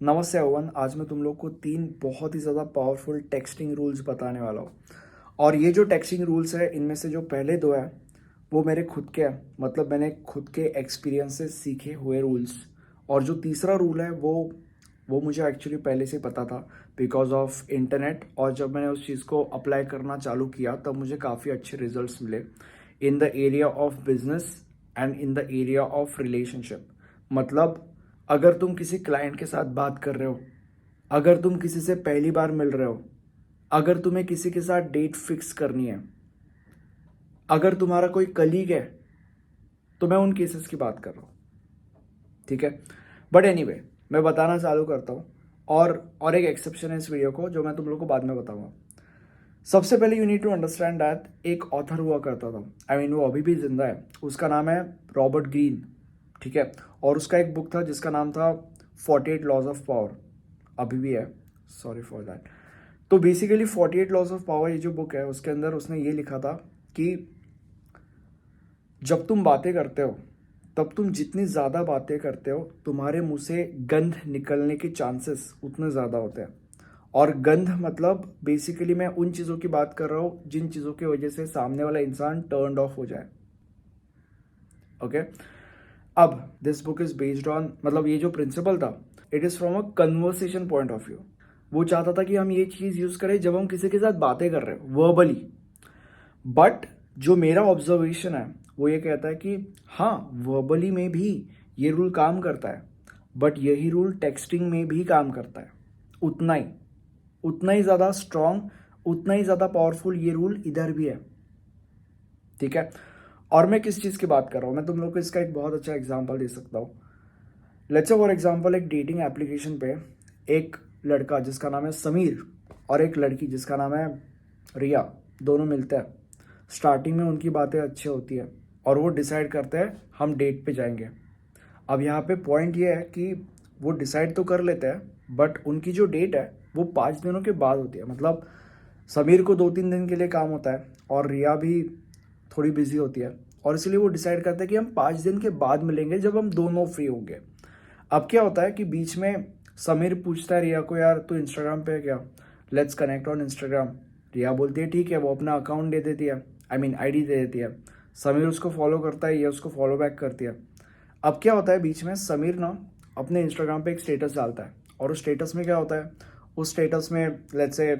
नमस्ते एवरीवन। आज मैं तुम लोग को 3 बहुत ही ज़्यादा पावरफुल टेक्स्टिंग रूल्स बताने वाला हूँ। और ये जो टेक्स्टिंग रूल्स है, इनमें से जो पहले 2 हैं वो मेरे खुद के हैं, मतलब मैंने खुद के एक्सपीरियंस से सीखे हुए रूल्स। और जो तीसरा रूल है वो मुझे एक्चुअली पहले से पता था बिकॉज ऑफ इंटरनेट। और जब मैंने उस चीज़ को अप्लाई करना चालू किया तब मुझे काफ़ी अच्छे रिजल्ट्स मिले in the area of business and in the area of relationship. मतलब अगर तुम किसी क्लाइंट के साथ बात कर रहे हो, अगर तुम किसी से पहली बार मिल रहे हो, अगर तुम्हें किसी के साथ डेट फिक्स करनी है, अगर तुम्हारा कोई कलीग है, तो मैं उन केसेस की बात कर रहा हूँ। ठीक है, बट एनीवे मैं बताना चालू करता हूँ। और एक एक्सेप्शन है इस वीडियो को जो मैं तुम लोग को बाद में बताऊंगा। सबसे पहले you need to understand that एक ऑथर हुआ करता था, आई मीन वो अभी भी जिंदा है, उसका नाम है रॉबर्ट ग्रीन। ठीक है, और उसका एक बुक था जिसका नाम था 48 लॉज ऑफ पावर, अभी भी है, सॉरी फॉर दैट। तो बेसिकली 48 लॉज ऑफ पावर ये जो बुक है उसके अंदर उसने ये लिखा था कि जब तुम बातें करते हो तब तुम जितनी ज़्यादा बातें करते हो तुम्हारे मुंह से गंध निकलने के चांसेस उतने ज़्यादा होते हैं। और गंध मतलब बेसिकली मैं उन चीज़ों की बात कर रहा हूँ जिन चीज़ों की वजह से सामने वाला इंसान टर्न्ड ऑफ हो जाए। ओके, अब this book is based on, मतलब ये जो प्रिंसिपल था it is from a conversation point of view. वो चाहता था कि हम ये चीज़ यूज़ करें जब हम किसी के साथ बातें कर रहे हो वर्बली। बट जो मेरा ऑब्जर्वेशन है वो ये कहता है कि हाँ, वर्बली में भी ये रूल काम करता है, बट यही रूल टेक्सटिंग में भी काम करता है। उतना ही ज़्यादा स्ट्रॉन्ग, उतना ही ज़्यादा पावरफुल ये रूल इधर भी है। ठीक है, और मैं किस चीज़ की बात कर रहा हूँ, मैं तुम लोग को इसका एक बहुत अच्छा एग्जाम्पल दे सकता हूँ। लेट्स से फॉर एग्जाम्पल एक डेटिंग एप्लीकेशन पे एक लड़का जिसका नाम है समीर और एक लड़की जिसका नाम है रिया, दोनों मिलते हैं। स्टार्टिंग में उनकी बातें अच्छी होती है और वो डिसाइड करते हैं हम डेट पे जाएंगे। अब यहाँ पे पॉइंट ये है कि वो डिसाइड तो कर लेते हैं बट उनकी जो डेट है वो 5 दिनों के बाद होती है। मतलब समीर को 2-3 दिन के लिए काम होता है और रिया भी थोड़ी बिजी होती है, और इसलिए वो डिसाइड करते हैं कि हम 5 दिन के बाद मिलेंगे जब हम दोनों फ्री होंगे। अब क्या होता है कि बीच में समीर पूछता है रिया को, यार तू इंस्टाग्राम पे है क्या, लेट्स कनेक्ट ऑन इंस्टाग्राम। रिया बोलती है ठीक है, वो अपना अकाउंट दे देती है, आई मीन आईडी दे देती है। समीर उसको फॉलो करता है, ये उसको फॉलो बैक करती है। अब क्या होता है बीच में समीर ना अपने इंस्टाग्राम पे एक स्टेटस डालता है, और उस स्टेटस में क्या होता है, उस स्टेटस में लेट्स से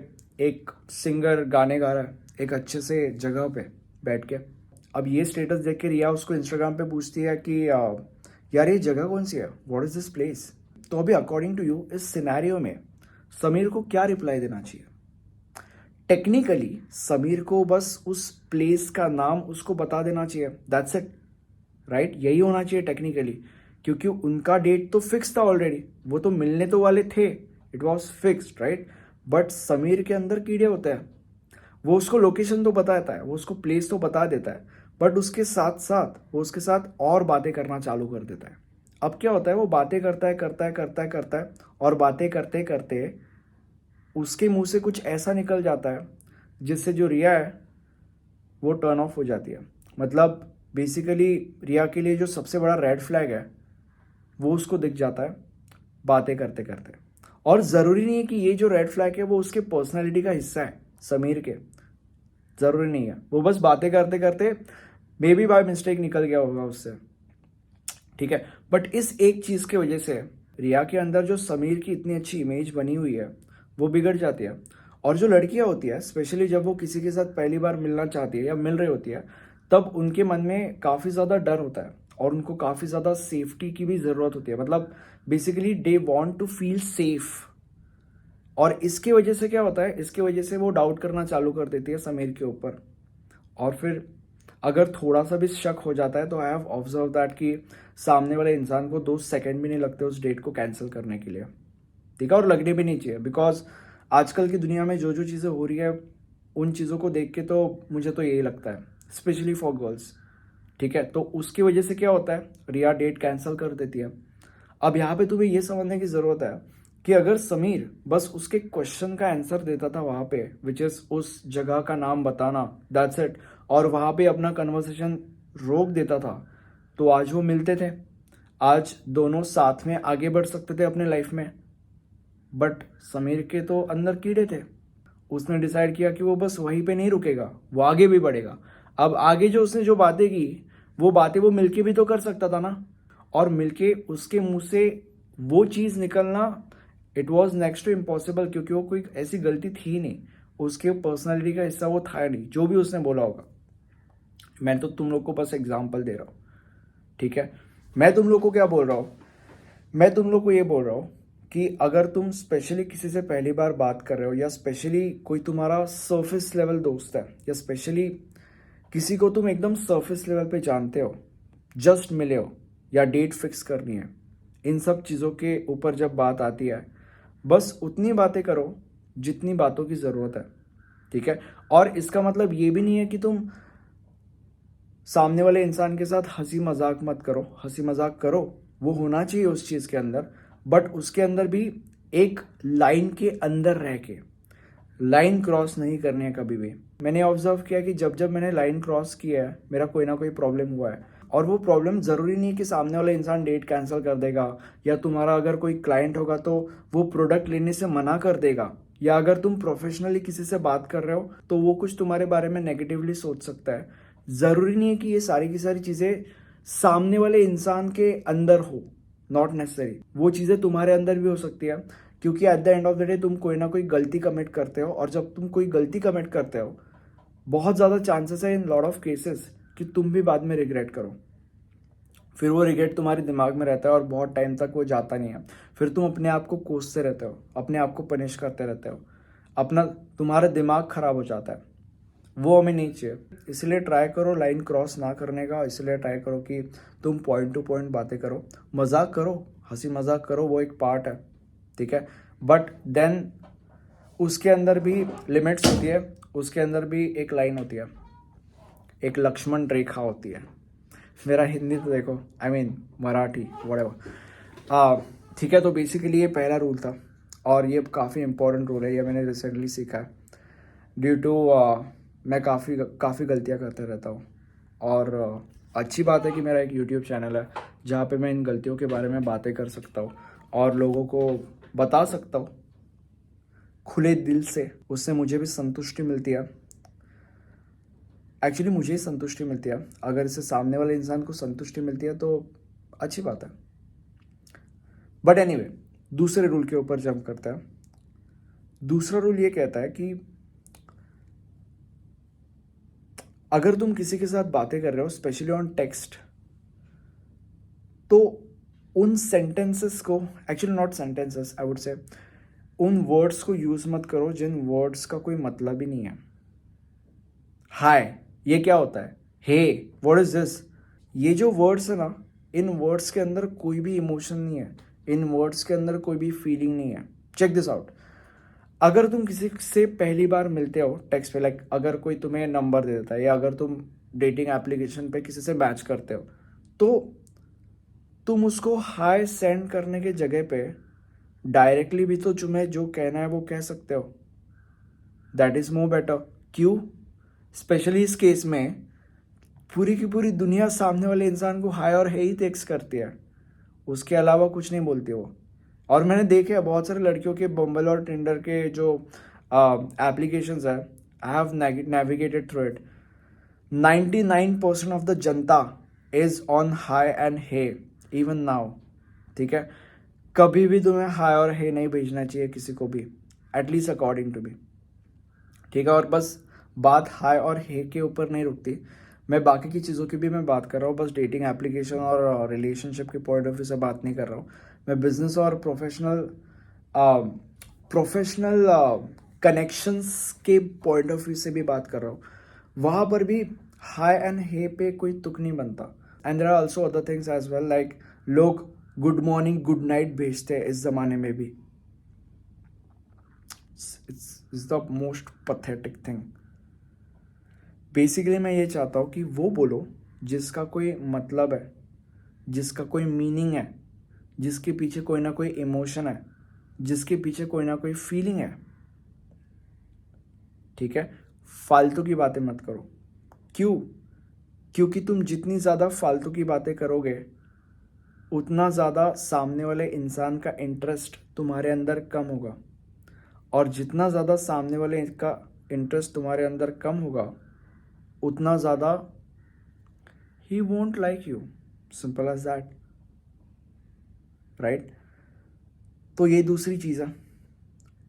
एक सिंगर गाने गा रहा है एक अच्छे से जगह पे बैठ के। अब ये स्टेटस देख के रिया उसको इंस्टाग्राम पे पूछती है कि यार ये जगह कौन सी है, व्हाट इज दिस प्लेस। तो अभी अकॉर्डिंग टू यू इस सिनेरियो में समीर को क्या रिप्लाई देना चाहिए? टेक्निकली समीर को बस उस प्लेस का नाम उसको बता देना चाहिए, दैट्स इट, राइट? यही होना चाहिए टेक्निकली, क्योंकि उनका डेट तो फिक्स था ऑलरेडी, वो तो मिलने तो वाले थे, it was fixed, right? But Sameer के अंदर कीड़े होते हैं, वो उसको लोकेशन तो बताता है, वो उसको प्लेस तो बता देता है, बट उसके साथ साथ वो उसके साथ और बातें करना चालू कर देता है। अब क्या होता है, वो बातें करता है करता है करता है करता है, और बातें करते करते उसके मुंह से कुछ ऐसा निकल जाता है जिससे जो रिया है वो टर्न ऑफ हो जाती है। मतलब बेसिकली रिया के लिए जो सबसे बड़ा रेड फ्लैग है वो उसको दिख जाता है बातें करते करते। और ज़रूरी नहीं है कि ये जो रेड फ्लैग है वो उसके पर्सनैलिटी का हिस्सा है समीर के, ज़रूरी नहीं है, वो बस बातें करते करते मे बी बाय मिस्टेक निकल गया होगा उससे। ठीक है, बट इस एक चीज़ की वजह से रिया के अंदर जो समीर की इतनी अच्छी इमेज बनी हुई है वो बिगड़ जाती है। और जो लड़कियां होती है स्पेशली जब वो किसी के साथ पहली बार मिलना चाहती है या मिल रही होती है, तब उनके मन में काफ़ी ज़्यादा डर होता है और उनको काफ़ी ज़्यादा सेफ्टी की भी ज़रूरत होती है। मतलब basically they want to feel safe. और इसकी वजह से क्या होता है, इसकी वजह से वो डाउट करना चालू कर देती है समीर के ऊपर। और फिर अगर थोड़ा सा भी शक हो जाता है तो आई हैव ऑब्जर्व दैट कि सामने वाले इंसान को 2 सेकंड भी नहीं लगते उस डेट को कैंसिल करने के लिए। ठीक है, और लगने भी नहीं चाहिए, बिकॉज आजकल की दुनिया में जो जो चीज़ें हो रही है उन चीज़ों को देख के तो मुझे तो यही लगता है, स्पेशली फॉर गर्ल्स। ठीक है, तो उसकी वजह से क्या होता है, रिया डेट कैंसिल कर देती है। अब यहाँ पे तुम्हें ये समझने की ज़रूरत है कि अगर समीर बस उसके क्वेश्चन का आंसर देता था वहाँ पे, विच इज़ उस जगह का नाम बताना, दैट्स इट, और वहाँ पे अपना कन्वर्सेशन रोक देता था, तो आज वो मिलते थे, आज दोनों साथ में आगे बढ़ सकते थे अपने लाइफ में। बट समीर के तो अंदर कीड़े थे। उसने डिसाइड किया कि वो बस वहीं पे नहीं रुकेगा, वो आगे भी बढ़ेगा। अब आगे जो उसने जो बातें की, वो बातें वो मिलके भी तो कर सकता था ना। और मिलके उसके मुंह से वो चीज़ निकलना, it was next to impossible, क्योंकि वो कोई ऐसी गलती थी नहीं, उसके पर्सनालिटी का हिस्सा वो था नहीं, जो भी उसने बोला होगा। मैं तो तुम लोग को बस एग्जाम्पल दे रहा हूँ, ठीक है। मैं तुम लोग को क्या बोल रहा हूँ, मैं तुम लोग को ये बोल रहा हूँ कि अगर तुम स्पेशली किसी से पहली बार बात कर रहे हो, या स्पेशली कोई तुम्हारा सरफेस लेवल दोस्त है, या स्पेशली किसी को तुम एकदम सरफेस लेवल पे जानते हो, जस्ट मिले हो, या डेट फिक्स करनी है, इन सब चीज़ों के ऊपर जब बात आती है, बस उतनी बातें करो जितनी बातों की ज़रूरत है, ठीक है। और इसका मतलब ये भी नहीं है कि तुम सामने वाले इंसान के साथ हंसी मजाक मत करो, हंसी मजाक करो, वो होना चाहिए उस चीज़ के अंदर, बट उसके अंदर भी एक लाइन के अंदर रह के, लाइन क्रॉस नहीं करनी है कभी भी। मैंने ऑब्जर्व किया कि जब जब मैंने लाइन क्रॉस किया है, मेरा कोई ना कोई प्रॉब्लम हुआ है। और वो प्रॉब्लम ज़रूरी नहीं है कि सामने वाला इंसान डेट कैंसिल कर देगा, या तुम्हारा अगर कोई क्लाइंट होगा तो वो प्रोडक्ट लेने से मना कर देगा, या अगर तुम प्रोफेशनली किसी से बात कर रहे हो तो वो कुछ तुम्हारे बारे में नेगेटिवली सोच सकता है। ज़रूरी नहीं है कि ये सारी की सारी चीज़ें सामने वाले इंसान के अंदर हो, नॉट नेसेसरी, वो चीज़ें तुम्हारे अंदर भी हो सकती है। क्योंकि at the end of the day तुम कोई ना कोई गलती कमिट करते हो, और जब तुम कोई गलती कमिट करते हो, बहुत ज़्यादा चांसेस है इन लॉट ऑफ केसेस कि तुम भी बाद में रिग्रेट करो। फिर वो रिग्रेट तुम्हारे दिमाग में रहता है और बहुत टाइम तक वो जाता नहीं है। फिर तुम अपने आप को कोसते रहते हो, अपने आप को पनिश करते रहते हो, अपना तुम्हारा दिमाग खराब हो जाता है। वो हमें नहीं चाहिए। इसलिए ट्राई करो लाइन क्रॉस ना करने का, इसलिए ट्राई करो कि तुम पॉइंट टू पॉइंट बातें करो, मजाक करो, हंसी मजाक करो, वो एक पार्ट है, ठीक है। बट देन उसके अंदर भी लिमिट्स होती है, उसके अंदर भी एक लाइन होती है, एक लक्ष्मण रेखा होती है। मेरा हिंदी तो देखो, आई मीन मराठी व्हाटएवर, ठीक है। तो बेसिकली ये पहला रूल था, और ये काफ़ी इंपॉर्टेंट रूल है, ये मैंने रिसेंटली सीखा है ड्यू टू मैं काफ़ी काफ़ी गलतियाँ करते रहता हूँ। और अच्छी बात है कि मेरा एक यूट्यूब चैनल है जहाँ पे मैं इन गलतियों के बारे में बातें कर सकता हूँ और लोगों को बता सकता हूँ खुले दिल से। उससे मुझे भी संतुष्टि मिलती है, एक्चुअली मुझे ही संतुष्टि मिलती है। अगर इससे सामने वाले इंसान को संतुष्टि मिलती है तो अच्छी बात है। बट एनीवे, दूसरे रूल के ऊपर जंप करता है। दूसरा रूल ये कहता है कि अगर तुम किसी के साथ बातें कर रहे हो, स्पेशली ऑन टेक्स्ट, तो उन सेंटेंसेस को, actually not sentences, I would say उन वर्ड्स को यूज मत करो जिन वर्ड्स का कोई मतलब ही नहीं है। हाय, ये क्या होता है? हे, व्हाट इज दिस? ये जो वर्ड्स है ना, इन वर्ड्स के अंदर कोई भी इमोशन नहीं है, इन वर्ड्स के अंदर कोई भी फीलिंग नहीं है। Check this out. अगर तुम किसी से पहली बार मिलते हो टेक्स्ट पे, लाइक अगर कोई तुम्हें नंबर दे देता है, या अगर तुम डेटिंग एप्लीकेशन पे किसी से मैच करते हो, तो तुम उसको हाय सेंड करने के जगह पे डायरेक्टली भी तो तुम्हें जो कहना है वो कह सकते हो। That is more better. क्यों? स्पेशली इस केस में पूरी की पूरी दुनिया सामने वाले इंसान को हाय और हे ही टेक्स्ट करती है, उसके अलावा कुछ नहीं बोलती वो। और मैंने देखे हैं बहुत सारे लड़कियों के बम्बल और टिंडर के जो एप्लीकेशंस है, I have navigated through it. 99% of the जनता is on high and hey even now, ठीक है। कभी भी तुम्हें हाई और हे नहीं भेजना चाहिए किसी को भी, एटलीस्ट अकॉर्डिंग टू मी, ठीक है। और बस बात हाई और हे के ऊपर नहीं रुकती, मैं बाकी की चीज़ों की भी मैं बात कर रहा हूँ। बस डेटिंग एप्लीकेशन और रिलेशनशिप के पॉइंट ऑफ व्यू से बात नहीं कर रहा हूँ। मैं बिजनेस और प्रोफेशनल कनेक्शंस के पॉइंट ऑफ व्यू से भी बात कर रहा हूँ। वहाँ पर भी हाई एंड हे पे कोई तुक नहीं बनता। And there are also other things as well, like लोग गुड मॉर्निंग गुड नाइट भेजते हैं इस ज़माने में भी। It's the most pathetic thing. Basically मैं ये चाहता हूँ कि वो बोलो जिसका कोई मतलब है, जिसका कोई मीनिंग है, जिसके पीछे कोई ना कोई इमोशन है, जिसके पीछे कोई ना कोई फीलिंग है, ठीक है। फालतू की बातें मत करो। क्यों? क्योंकि तुम जितनी ज़्यादा फालतू की बातें करोगे, उतना ज़्यादा सामने वाले इंसान का इंटरेस्ट तुम्हारे अंदर कम होगा, और जितना ज़्यादा सामने वाले का इंटरेस्ट तुम्हारे अंदर कम होगा उतना ज़्यादा ही won't like you, simple as that, right. तो ये दूसरी चीज़ है।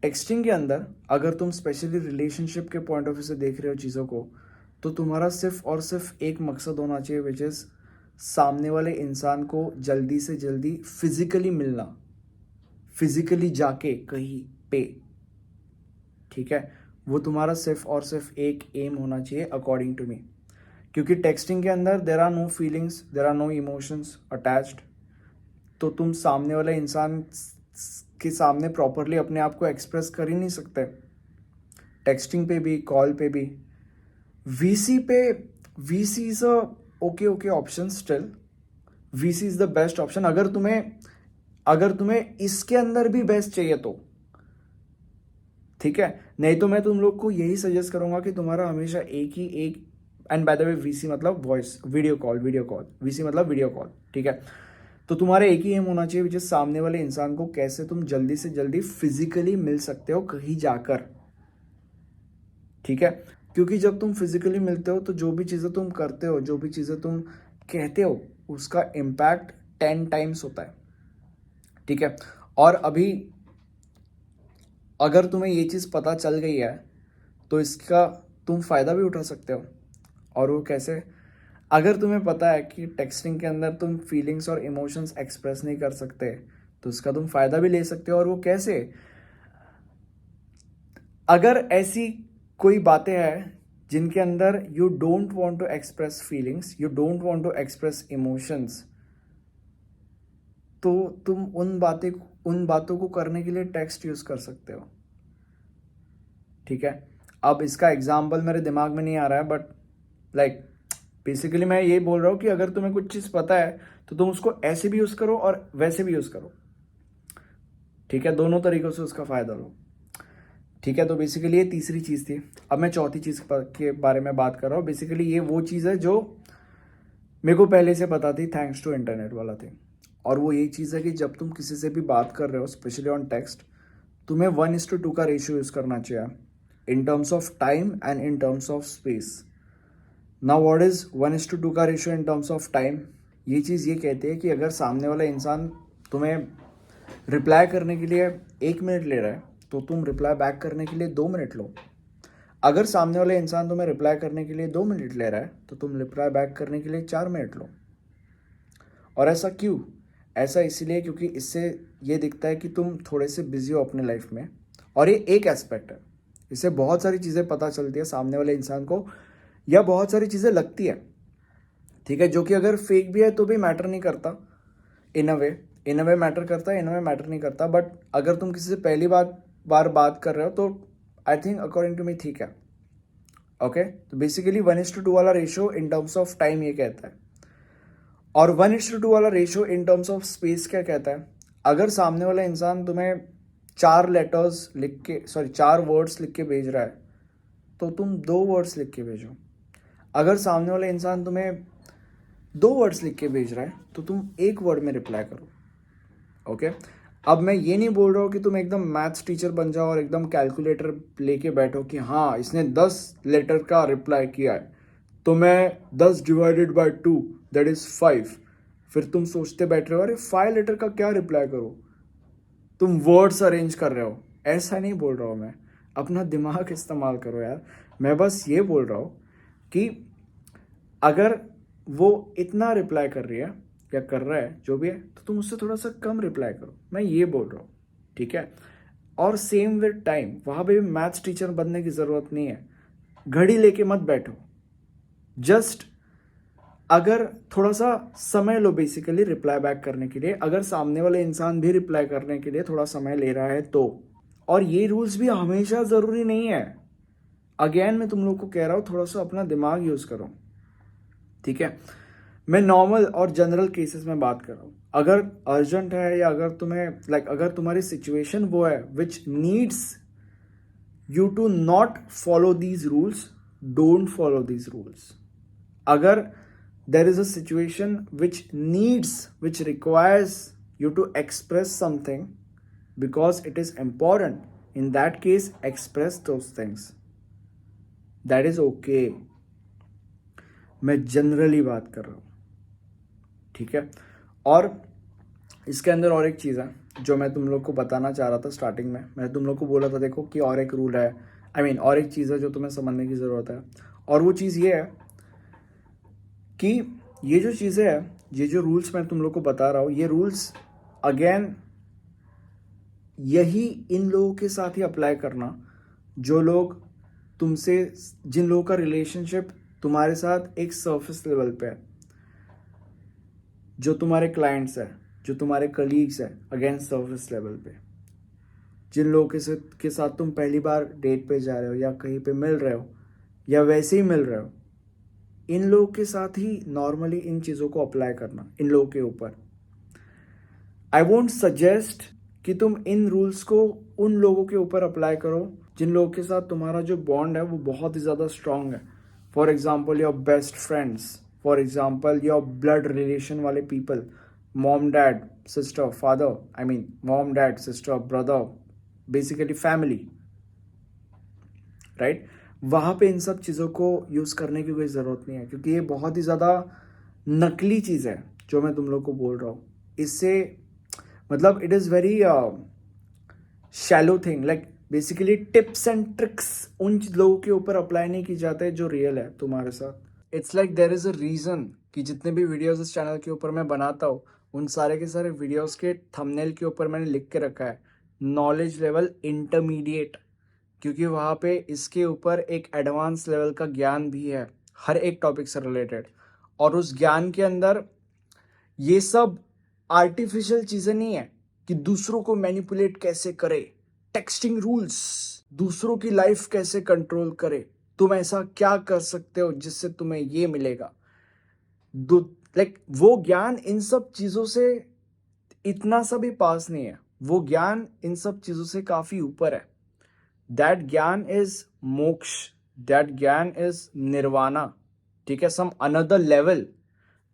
टेक्सटिंग के अंदर अगर तुम स्पेशली रिलेशनशिप के पॉइंट ऑफ व्यू से देख रहे हो चीज़ों को, तो तुम्हारा सिर्फ और सिर्फ एक मकसद होना चाहिए, विच इज़ सामने वाले इंसान को जल्दी से जल्दी फिजिकली मिलना, फिजिकली जाके कहीं पे, ठीक है। वो तुम्हारा सिर्फ और सिर्फ एक एम होना चाहिए अकॉर्डिंग टू मी, क्योंकि टेक्सटिंग के अंदर there are no feelings, there are no emotions attached, तो तुम सामने वाले इंसान के सामने प्रॉपरली अपने आप को एक्सप्रेस कर ही नहीं सकते, टेक्सटिंग पे भी, कॉल पे भी। वीसी पे, VC is a okay option still, VC is the best option अगर तुम्हें इसके अंदर भी बेस्ट चाहिए तो, ठीक है। नहीं तो मैं तुम लोग को यही सजेस्ट करूंगा कि तुम्हारा हमेशा एक and by the way VC मतलब वॉइस, वीडियो कॉल, वीसी मतलब वीडियो कॉल, ठीक है। तो तुम्हारा एक ही एम होना चाहिए, विच इज सामने वाले इंसान को कैसे तुम जल्दी से जल्दी फिजिकली मिल सकते हो कहीं जाकर, ठीक है। क्योंकि जब तुम फिजिकली मिलते हो तो जो भी चीज़ें तुम करते हो, जो भी चीज़ें तुम कहते हो, उसका इम्पैक्ट 10 टाइम्स होता है, ठीक है। और अभी अगर तुम्हें ये चीज़ पता चल गई है तो इसका तुम फ़ायदा भी उठा सकते हो। और वो कैसे? अगर तुम्हें पता है कि टेक्सटिंग के अंदर तुम फीलिंग्स और इमोशंस एक्सप्रेस नहीं कर सकते, तो इसका तुम फ़ायदा भी ले सकते हो। और वो कैसे? अगर ऐसी कोई बातें हैं जिनके अंदर you don't want to express feelings, you don't want to express emotions, तो तुम उन बातों को करने के लिए टेक्स्ट यूज़ कर सकते हो, ठीक है। अब इसका एग्जाम्पल मेरे दिमाग में नहीं आ रहा है, बट लाइक बेसिकली मैं ये बोल रहा हूँ कि अगर तुम्हें कुछ चीज़ पता है तो तुम उसको ऐसे भी यूज़ करो और वैसे भी यूज़ करो, ठीक है। दोनों तरीकों से उसका फ़ायदा लो, ठीक है। तो बेसिकली ये तीसरी चीज़ थी। अब मैं चौथी चीज़ के बारे में बात कर रहा हूँ। बेसिकली ये वो चीज़ है जो मेरे को पहले से पता थी, थैंक्स टू इंटरनेट वाला थी। और वो यही चीज़ है कि जब तुम किसी से भी बात कर रहे हो, स्पेशली ऑन टेक्स्ट, तुम्हें 1:2 का रेशियो यूज़ करना चाहिए, इन terms of time and in terms of space. Now what is 1:2 का ratio in terms of time? ये चीज़ ये कहती है कि अगर सामने वाला इंसान तुम्हें रिप्लाई करने के लिए 1 मिनट ले रहा है, तो तुम रिप्लाई बैक करने के लिए 2 मिनट लो। अगर सामने वाला इंसान तुम्हें रिप्लाई करने के लिए 2 मिनट ले रहा है, तो तुम रिप्लाई बैक करने के लिए 4 मिनट लो। और ऐसा क्यों? ऐसा इसलिए क्योंकि इससे ये दिखता है कि तुम थोड़े से बिजी हो अपने लाइफ में, और ये एक एस्पेक्ट है। इससे बहुत सारी चीज़ें पता चलती है सामने वाले इंसान को, या बहुत सारी चीज़ें लगती है, ठीक है, जो कि अगर फेक भी है तो भी मैटर नहीं करता। इन अ वे मैटर करता है, इन अ वे मैटर नहीं करता। बट अगर तुम किसी से पहली बार बात कर रहे हो तो I think according to me ठीक है, ओके। तो बेसिकली 1:2 वाला ratio in terms of time ये कहता है, और 1:2 वाला ratio in terms of space क्या कहता है? अगर सामने वाला इंसान तुम्हें 4 वर्ड्स लिख के भेज रहा है, तो तुम 2 वर्ड्स लिख के भेजो। अगर सामने वाला इंसान तुम्हें 2 वर्ड्स लिख के भेज रहा है, तो तुम 1 वर्ड में रिप्लाई करो, ओके। अब मैं ये नहीं बोल रहा हूँ कि तुम एकदम मैथ्स टीचर बन जाओ और एकदम कैलकुलेटर लेके बैठो कि हाँ इसने 10 लेटर का रिप्लाई किया है, तो मैं 10 डिवाइडेड बाय 2 दैट इज 5। फिर तुम सोचते बैठ रहे हो अरे 5 लेटर का क्या रिप्लाई करो, तुम वर्ड्स अरेंज कर रहे हो। ऐसा नहीं बोल रहा हूँ मैं, अपना दिमाग इस्तेमाल करो यार। मैं बस ये बोल रहा हूँ कि अगर वो इतना रिप्लाई कर रही है या कर रहा है जो भी है, तो तुम उससे थोड़ा सा कम रिप्लाई करो, मैं ये बोल रहा हूँ, ठीक है। और सेम विद टाइम, वहाँ पे भी मैथ्स टीचर बनने की ज़रूरत नहीं है, घड़ी लेके मत बैठो। जस्ट अगर थोड़ा सा समय लो बेसिकली रिप्लाई बैक करने के लिए, अगर सामने वाले इंसान भी रिप्लाई करने के लिए थोड़ा समय ले रहा है तो। और ये रूल्स भी हमेशा ज़रूरी नहीं है। अगेन मैं तुम लोग को कह रहा हूँ, थोड़ा सा अपना दिमाग यूज़ करो, ठीक है। मैं नॉर्मल और जनरल केसेस में बात कर रहा हूँ। अगर अर्जेंट है या अगर तुम्हें अगर तुम्हारी सिचुएशन वो है which needs you to not follow these rules, don't follow these rules. अगर there is a situation which requires you to express something because it is important. In that case, express those things. That is okay. मैं generally बात कर रहा हूँ, ठीक है. और इसके अंदर और एक चीज़ है जो मैं तुम लोग को बताना चाह रहा था स्टार्टिंग में. मैंने तुम लोग को बोला था देखो कि और एक रूल है, और एक चीज़ है जो तुम्हें समझने की ज़रूरत है. और वो चीज़ ये है कि ये जो चीज़ें हैं, ये जो रूल्स मैं तुम लोग को बता रहा हूँ, ये रूल्स अगेन यही इन लोगों के साथ ही अप्लाई करना जो लोग तुमसे, जिन लोगों का रिलेशनशिप तुम्हारे साथ एक सरफेस लेवल पे है, जो तुम्हारे क्लाइंट्स हैं, जो तुम्हारे कलीग्स हैं, अगेन सरफेस लेवल पे. जिन लोगों के साथ तुम पहली बार डेट पे जा रहे हो या कहीं पे मिल रहे हो या वैसे ही मिल रहे हो, इन लोगों के साथ ही नॉर्मली इन चीज़ों को अप्लाई करना इन लोगों के ऊपर. आई वोंट सजेस्ट कि तुम इन रूल्स को उन लोगों के ऊपर अप्लाई करो जिन लोगों के साथ तुम्हारा जो बॉन्ड है वो बहुत ही ज़्यादा स्ट्रांग है. For example your best friends, for example your blood relation वाले people, mom dad sister father, mom dad sister brother, basically family, right. वहाँ पे इन सब चीज़ों को यूज़ करने की कोई ज़रूरत नहीं है क्योंकि ये बहुत ही ज़्यादा नकली चीज़ है जो मैं तुम लोग को बोल रहा हूँ. इससे मतलब it is very shallow thing. Like basically tips and tricks उन लोगों के ऊपर अप्लाई नहीं की जाते जो रियल है तुम्हारे साथ. It's like there is a reason कि जितने भी वीडियोस इस चैनल के ऊपर मैं बनाता हूँ उन सारे के सारे वीडियोस के थंबनेल के ऊपर मैंने लिख के रखा है नॉलेज लेवल इंटरमीडिएट, क्योंकि वहाँ पे इसके ऊपर एक एडवांस लेवल का ज्ञान भी है हर एक टॉपिक से रिलेटेड. और उस ज्ञान के अंदर ये सब आर्टिफिशियल चीज़ें नहीं है कि दूसरों को मैनिपुलेट कैसे करे, टेक्सटिंग रूल्स, दूसरों की लाइफ कैसे कंट्रोल करे, तुम ऐसा क्या कर सकते हो जिससे तुम्हें ये मिलेगा. वो ज्ञान इन सब चीज़ों से इतना सा भी पास नहीं है. वो ज्ञान इन सब चीज़ों से काफ़ी ऊपर है. दैट ज्ञान इज मोक्ष, दैट ज्ञान इज निर्वाणा, ठीक है, some another level.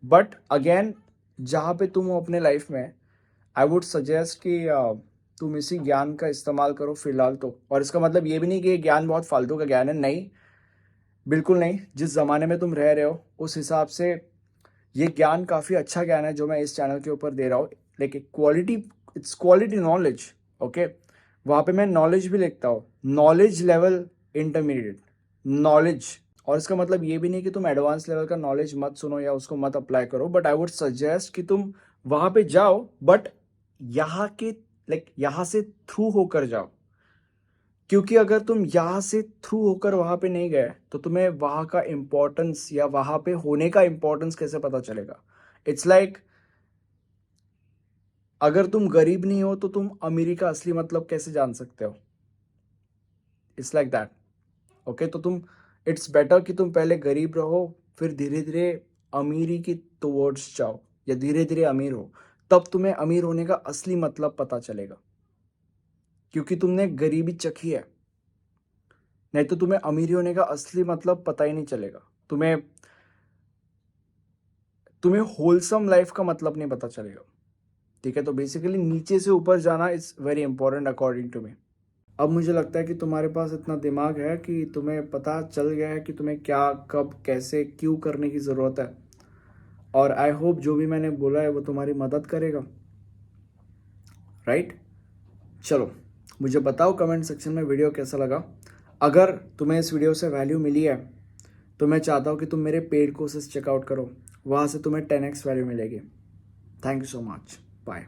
But again जहाँ पे तुम हो अपने लाइफ में, आई वुड सजेस्ट कि तुम इसी ज्ञान का इस्तेमाल करो फिलहाल तो. और इसका मतलब ये भी नहीं कि ये ज्ञान बहुत फालतू का ज्ञान है, नहीं, बिल्कुल नहीं. जिस ज़माने में तुम रह रहे हो उस हिसाब से ये ज्ञान काफ़ी अच्छा ज्ञान है जो मैं इस चैनल के ऊपर दे रहा हूँ. लेकिन quality, it's quality knowledge, okay. वहाँ पे मैं नॉलेज भी लिखता हूँ, नॉलेज लेवल इंटरमीडिएट नॉलेज. और इसका मतलब ये भी नहीं कि तुम एडवांस लेवल का नॉलेज मत सुनो या उसको मत अप्लाई करो, बट आई वुड सजेस्ट कि तुम वहाँ पे जाओ, बट यहाँ से थ्रू होकर जाओ. क्योंकि अगर तुम यहाँ से थ्रू होकर वहाँ पे नहीं गए तो तुम्हें वहाँ का इम्पोर्टेंस या वहाँ पे होने का इम्पोर्टेंस कैसे पता चलेगा. इट्स लाइक अगर तुम गरीब नहीं हो तो तुम अमीरी का असली मतलब कैसे जान सकते हो. It's like that, okay. तो तुम, इट्स बेटर कि तुम पहले गरीब रहो फिर धीरे धीरे अमीरी की टुवर्ड्स जाओ या धीरे धीरे अमीर हो, तब तुम्हें अमीर होने का असली मतलब पता चलेगा. क्योंकि तुमने गरीबी चखी है, नहीं तो तुम्हें अमीरी होने का असली मतलब पता ही नहीं चलेगा. तुम्हें होलसम लाइफ का मतलब नहीं पता चलेगा, ठीक है. तो बेसिकली नीचे से ऊपर जाना is very important according to me. अब मुझे लगता है कि तुम्हारे पास इतना दिमाग है कि तुम्हें पता चल गया है कि तुम्हें क्या, कब, कैसे, क्यों करने की ज़रूरत है. और आई होप जो भी मैंने बोला है वो तुम्हारी मदद करेगा, राइट. चलो मुझे बताओ कमेंट सेक्शन में वीडियो कैसा लगा. अगर तुम्हें इस वीडियो से वैल्यू मिली है तो मैं चाहता हूँ कि तुम मेरे पेड कोर्सेज चेकआउट करो, वहाँ से तुम्हें 10x वैल्यू मिलेगी. Thank you so much, bye.